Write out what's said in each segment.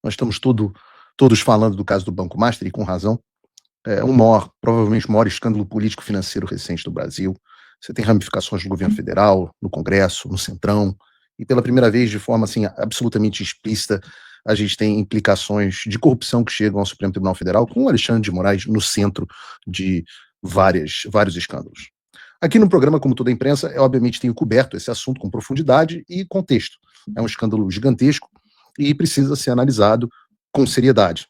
Nós estamos todos falando do caso do Banco Master, e com razão. É provavelmente o maior escândalo político-financeiro recente do Brasil. Você tem ramificações no governo federal, no Congresso, no Centrão, e pela primeira vez, de forma assim, absolutamente explícita, a gente tem implicações de corrupção que chegam ao Supremo Tribunal Federal, com o Alexandre de Moraes no centro de vários escândalos. Aqui no programa, como toda a imprensa, eu obviamente tenho coberto esse assunto com profundidade e contexto. É um escândalo gigantesco e precisa ser analisado com seriedade.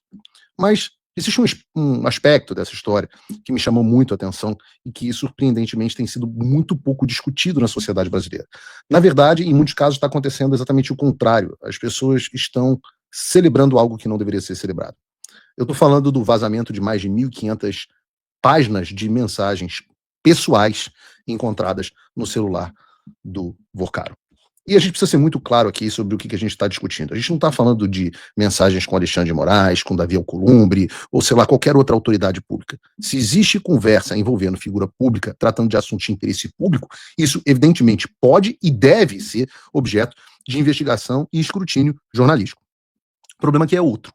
Mas existe um aspecto dessa história que me chamou muito a atenção e que, surpreendentemente, tem sido muito pouco discutido na sociedade brasileira. Na verdade, em muitos casos está acontecendo exatamente o contrário. As pessoas estão celebrando algo que não deveria ser celebrado. Eu estou falando do vazamento de mais de 1.500 páginas de mensagens pessoais encontradas no celular do Vorcaro. E a gente precisa ser muito claro aqui sobre o que a gente está discutindo. A gente não está falando de mensagens com Alexandre de Moraes, com Davi Alcolumbre, ou sei lá, qualquer outra autoridade pública. Se existe conversa envolvendo figura pública, tratando de assuntos de interesse público, isso evidentemente pode e deve ser objeto de investigação e escrutínio jornalístico. O problema aqui é outro.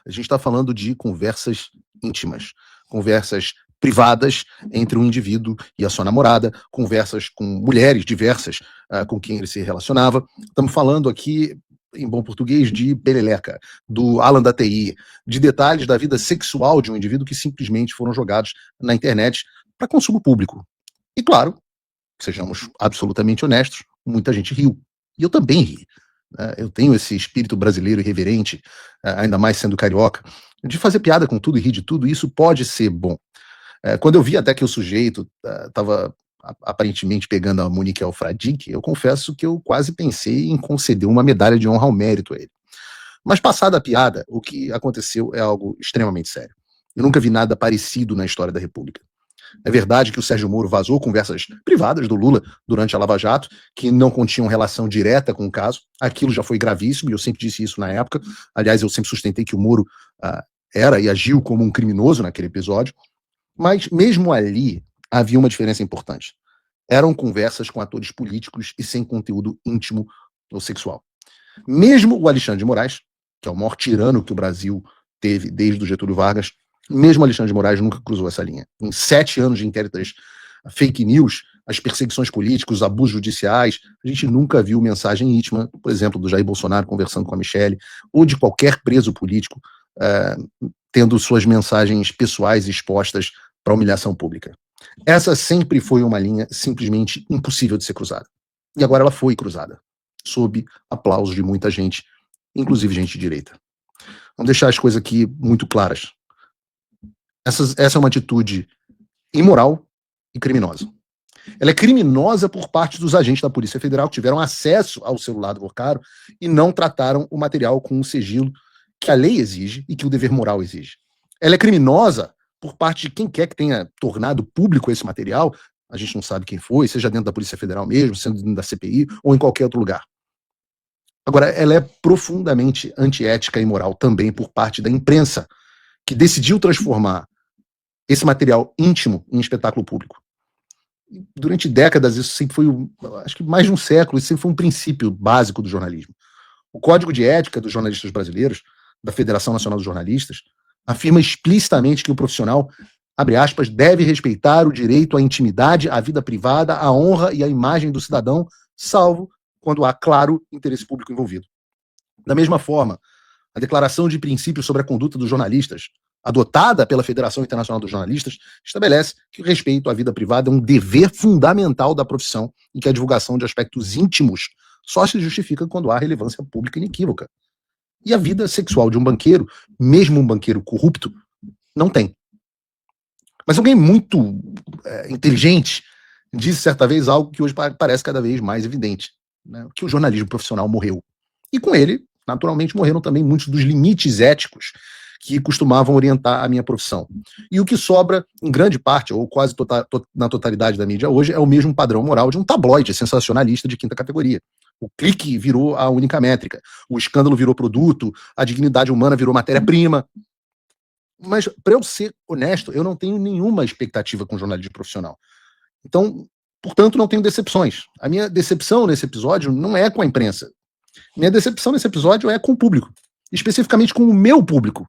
A gente está falando de conversas íntimas, conversas privadas entre um indivíduo e a sua namorada, conversas com mulheres diversas com quem ele se relacionava. Estamos falando aqui, em bom português, de peleleca, do Alan da TI, de detalhes da vida sexual de um indivíduo que simplesmente foram jogados na internet para consumo público. E claro, sejamos absolutamente honestos, muita gente riu. E eu também ri. Eu tenho esse espírito brasileiro irreverente, ainda mais sendo carioca, de fazer piada com tudo e rir de tudo, e isso pode ser bom. Quando eu vi até que o sujeito estava aparentemente pegando a Monique Alfradique, eu confesso que eu quase pensei em conceder uma medalha de honra ao mérito a ele. Mas passada a piada, o que aconteceu é algo extremamente sério. Eu nunca vi nada parecido na história da República. É verdade que o Sérgio Moro vazou conversas privadas do Lula durante a Lava Jato, que não continham relação direta com o caso. Aquilo já foi gravíssimo, e eu sempre disse isso na época. Aliás, eu sempre sustentei que o Moro era e agiu como um criminoso naquele episódio. Mas mesmo ali havia uma diferença importante. Eram conversas com atores políticos e sem conteúdo íntimo ou sexual. Mesmo o Alexandre de Moraes, que é o maior tirano que o Brasil teve desde o Getúlio Vargas, mesmo Alexandre de Moraes nunca cruzou essa linha. Em 7 anos de inquéritos fake news, as perseguições políticas, os abusos judiciais, a gente nunca viu mensagem íntima, por exemplo, do Jair Bolsonaro conversando com a Michelle, ou de qualquer preso político tendo suas mensagens pessoais expostas para humilhação pública. Essa sempre foi uma linha simplesmente impossível de ser cruzada. E agora ela foi cruzada, sob aplausos de muita gente, inclusive gente de direita. Vamos deixar as coisas aqui muito claras. Essa é uma atitude imoral e criminosa. Ela é criminosa por parte dos agentes da Polícia Federal que tiveram acesso ao celular do Vorcaro e não trataram o material com o sigilo que a lei exige e que o dever moral exige. Ela é criminosa por parte de quem quer que tenha tornado público esse material, a gente não sabe quem foi, seja dentro da Polícia Federal mesmo, sendo dentro da CPI ou em qualquer outro lugar. Agora, ela é profundamente antiética e imoral também por parte da imprensa, que decidiu transformar esse material íntimo em espetáculo público. Durante décadas, isso sempre foi, acho que mais de um século, isso sempre foi um princípio básico do jornalismo. O Código de Ética dos Jornalistas Brasileiros, da Federação Nacional dos Jornalistas, afirma explicitamente que o profissional, abre aspas, deve respeitar o direito à intimidade, à vida privada, à honra e à imagem do cidadão, salvo quando há claro interesse público envolvido. Da mesma forma, a Declaração de Princípios sobre a Conduta dos Jornalistas, adotada pela Federação Internacional dos Jornalistas, estabelece que o respeito à vida privada é um dever fundamental da profissão e que a divulgação de aspectos íntimos só se justifica quando há relevância pública inequívoca. E a vida sexual de um banqueiro, mesmo um banqueiro corrupto, não tem. Mas alguém muito inteligente disse certa vez algo que hoje parece cada vez mais evidente, né? Que o jornalismo profissional morreu. E com ele, naturalmente, morreram também muitos dos limites éticos que costumavam orientar a minha profissão. E o que sobra, em grande parte, ou quase na totalidade da mídia hoje, é o mesmo padrão moral de um tabloide sensacionalista de quinta categoria. O clique virou a única métrica, o escândalo virou produto, a dignidade humana virou matéria-prima. Mas, para eu ser honesto, eu não tenho nenhuma expectativa com jornalismo profissional. Então, portanto, não tenho decepções. A minha decepção nesse episódio não é com a imprensa. Minha decepção nesse episódio é com o público. especificamente com o meu público,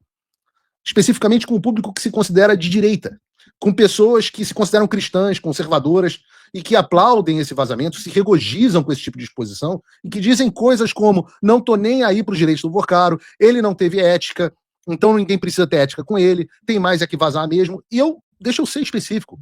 especificamente com o público que se considera de direita, com pessoas que se consideram cristãs, conservadoras, e que aplaudem esse vazamento, se regozijam com esse tipo de exposição, e que dizem coisas como, não tô nem aí para os direitos do Porcaro, ele não teve ética, então ninguém precisa ter ética com ele, tem mais é que vazar mesmo. E deixa eu ser específico,